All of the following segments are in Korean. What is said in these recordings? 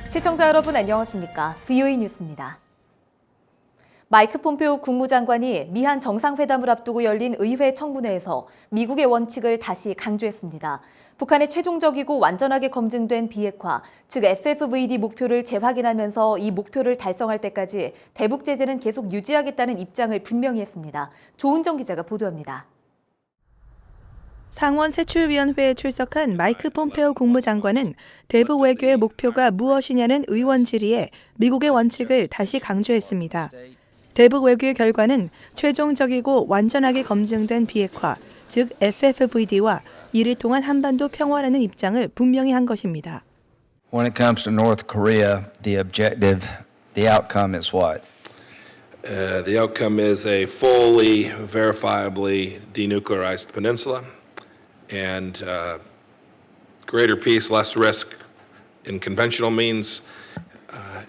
시청자 여러분 안녕하십니까? VOA 뉴스입니다. 마이크 폼페오 국무장관이 미한 정상회담을 앞두고 열린 의회 청문회에서 미국의 원칙을 다시 강조했습니다. 북한의 최종적이고 완전하게 검증된 비핵화, 즉 FFVD 목표를 재확인하면서 이 목표를 달성할 때까지 대북 제재는 계속 유지하겠다는 입장을 분명히 했습니다. 조은정 기자가 보도합니다. 상원 세출위원회에 출석한 마이크 폼페오 국무장관은 대북 외교의 목표가 무엇이냐는 의원 질의에 미국의 원칙을 다시 강조했습니다. 대북 외교의 결과는 최종적이고 완전하게 검증된 비핵화, 즉 FFVD와 이를 통한 한반도 평화라는 입장을 분명히 한 것입니다. When it comes to North Korea, the objective, the outcome is what? The outcome is a fully, verifiably denuclearized peninsula and greater peace, less risk in conventional means,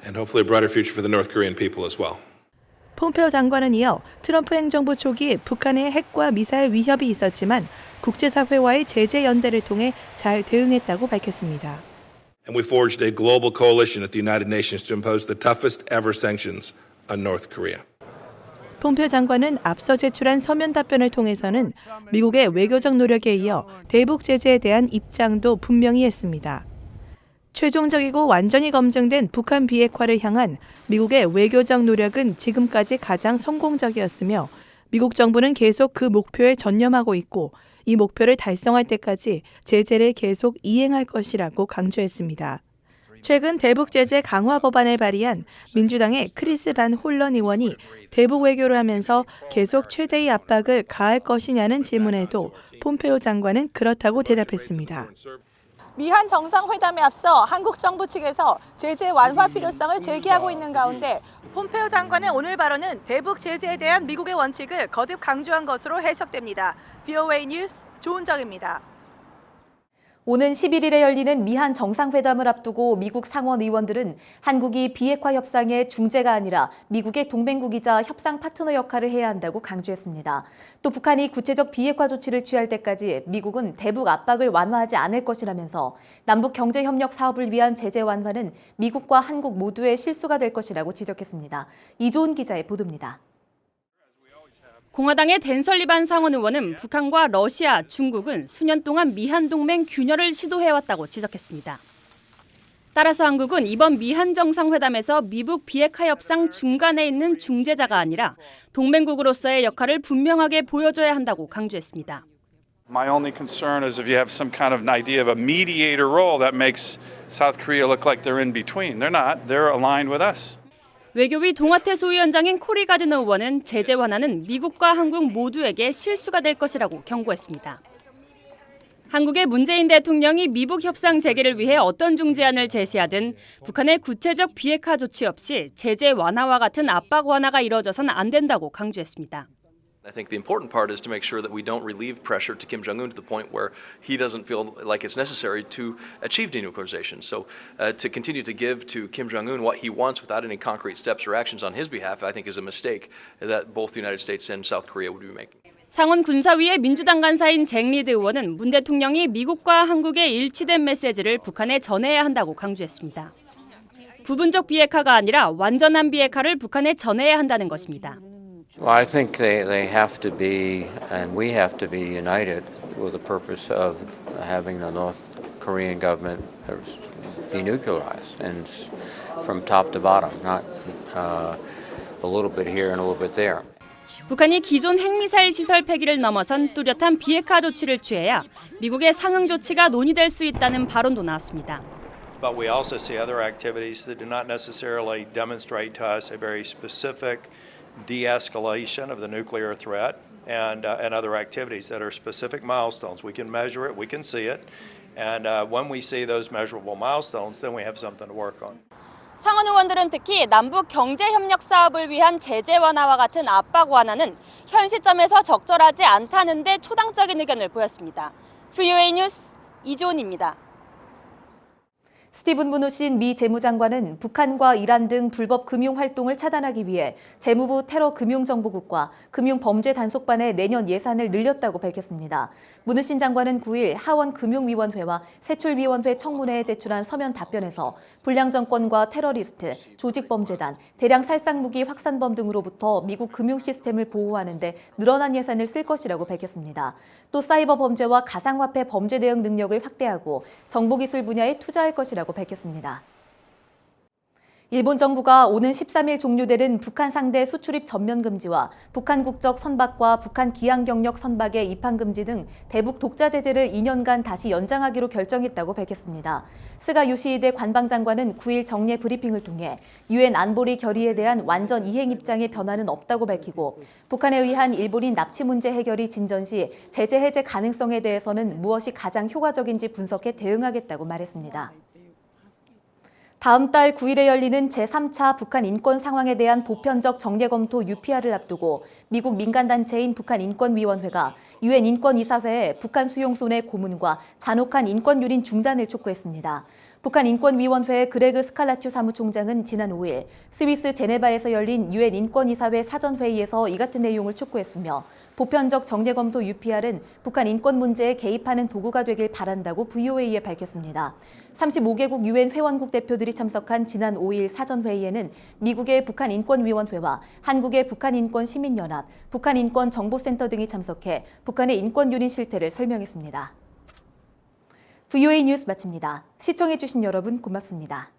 and hopefully a brighter future for the North Korean people as well. 폼페오 장관은 이어 트럼프 행정부 초기 북한의 핵과 미사일 위협이 있었지만 국제사회와의 제재 연대를 통해 잘 대응했다고 밝혔습니다. And we forged a global coalition at the United Nations to impose the toughest ever sanctions on North Korea. 폼페오 장관은 앞서 제출한 서면 답변을 통해서는 미국의 외교적 노력에 이어 대북 제재에 대한 입장도 분명히 했습니다. 최종적이고 완전히 검증된 북한 비핵화를 향한 미국의 외교적 노력은 지금까지 가장 성공적이었으며 미국 정부는 계속 그 목표에 전념하고 있고 이 목표를 달성할 때까지 제재를 계속 이행할 것이라고 강조했습니다. 최근 대북 제재 강화 법안을 발의한 민주당의 크리스 반 홀런 의원이 대북 외교를 하면서 계속 최대의 압박을 가할 것이냐는 질문에도 폼페오 장관은 그렇다고 대답했습니다. 미한 정상회담에 앞서 한국 정부 측에서 제재 완화 필요성을 제기하고 있는 가운데 폼페오 장관의 오늘 발언은 대북 제재에 대한 미국의 원칙을 거듭 강조한 것으로 해석됩니다. VOA 뉴스 조은정입니다. 오는 11일에 열리는 미한 정상회담을 앞두고 미국 상원 의원들은 한국이 비핵화 협상의 중재가 아니라 미국의 동맹국이자 협상 파트너 역할을 해야 한다고 강조했습니다. 또 북한이 구체적 비핵화 조치를 취할 때까지 미국은 대북 압박을 완화하지 않을 것이라면서 남북 경제협력 사업을 위한 제재 완화는 미국과 한국 모두의 실수가 될 것이라고 지적했습니다. 이조은 기자의 보도입니다. 공화당의 댄 설리반 상원 의원은 북한과 러시아, 중국은 수년 동안 미한 동맹 균열을 시도해왔다고 지적했습니다. 따라서 한국은 이번 미한 정상회담에서 미북 비핵화 협상 중간에 있는 중재자가 아니라 동맹국으로서의 역할을 분명하게 보여줘야 한다고 강조했습니다. My only concern is if you have some kind of an idea of a mediator role that makes South Korea look like they're in between. They're not. They're aligned with us. 외교위 동아태 소위원장인 코리 가드너 의원은 제재 완화는 미국과 한국 모두에게 실수가 될 것이라고 경고했습니다. 한국의 문재인 대통령이 미북 협상 재개를 위해 어떤 중재안을 제시하든 북한의 구체적 비핵화 조치 없이 제재 완화와 같은 압박 완화가 이뤄져서는 안 된다고 강조했습니다. I think the important part is to make sure that we don't relieve pressure to Kim Jong-un to the point where he doesn't feel like it's necessary to achieve denuclearization. So to continue to give to Kim Jong-un what he wants without any concrete steps or actions on his behalf, I think is a mistake that both the United States and South Korea would be making. 상원 군사위의 민주당 간사인 잭 리드 의원은 문 대통령이 미국과 한국의 일치된 메시지를 북한에 전해야 한다고 강조했습니다. 부분적 비핵화가 아니라 완전한 비핵화를 북한에 전해야 한다는 것입니다. Well, I think they have to be, and we have to be united with the purpose of having the North Korean government denuclearized, and from top to bottom, not a little bit here and a little bit there. 북한이 기존 핵미사일 시설 폐기를 넘어선 뚜렷한 비핵화 조치를 취해야 미국의 상응 조치가 논의될 수 있다는 발언도 나왔습니다. But we also see other activities that do not necessarily demonstrate to us a very specific de-escalation of the nuclear threat and other activities that are specific milestones. We can measure it, we can see it, and when we see those measurable milestones, then we have something to work on. 상원 의원들은 특히 남북 경제협력 사업을 위한 제재 완화와 같은 압박 완화는 현 시점에서 적절하지 않다는 데 초당적인 의견을 보였습니다. VOA 뉴스 이조은입니다. 스티븐 무누신 미 재무장관은 북한과 이란 등 불법 금융 활동을 차단하기 위해 재무부 테러금융정보국과 금융범죄단속반의 내년 예산을 늘렸다고 밝혔습니다. 무누신 장관은 9일 하원금융위원회와 세출위원회 청문회에 제출한 서면 답변에서 불량정권과 테러리스트, 조직범죄단, 대량 살상무기 확산범 등으로부터 미국 금융 시스템을 보호하는 데 늘어난 예산을 쓸 것이라고 밝혔습니다. 또 사이버 범죄와 가상화폐 범죄 대응 능력을 확대하고 정보기술 분야에 투자할 것이라고 밝혔습니다. 일본 정부가 오는 13일 종료되는 북한 상대 수출입 전면 금지와 북한 국적 선박과 북한 기항 경력 선박의 입항 금지 등 대북 독자 제재를 2년간 다시 연장하기로 결정했다고 밝혔습니다. 스가 요시히데 관방장관은 9일 정례 브리핑을 통해 유엔 안보리 결의에 대한 완전 이행 입장에 변화는 없다고 밝히고 북한에 의한 일본인 납치 문제 해결이 진전 시 제재 해제 가능성에 대해서는 무엇이 가장 효과적인지 분석해 대응하겠다고 말했습니다. 다음 달 9일에 열리는 제3차 북한 인권 상황에 대한 보편적 정례 검토 UPR을 앞두고 미국 민간단체인 북한인권위원회가 유엔 인권이사회에 북한 수용소 내 고문과 잔혹한 인권 유린 중단을 촉구했습니다. 북한인권위원회 그레그 스칼라튜 사무총장은 지난 5일 스위스 제네바에서 열린 유엔 인권이사회 사전회의에서 이 같은 내용을 촉구했으며 보편적 정례 검토 UPR은 북한 인권 문제에 개입하는 도구가 되길 바란다고 VOA에 밝혔습니다. 35개국 유엔 회원국 대표들이 참석한 지난 5일 사전회의에는 미국의 북한인권위원회와 한국의 북한인권시민연합, 북한인권정보센터 등이 참석해 북한의 인권 유린 실태를 설명했습니다. VOA 뉴스 마칩니다. 시청해주신 여러분 고맙습니다.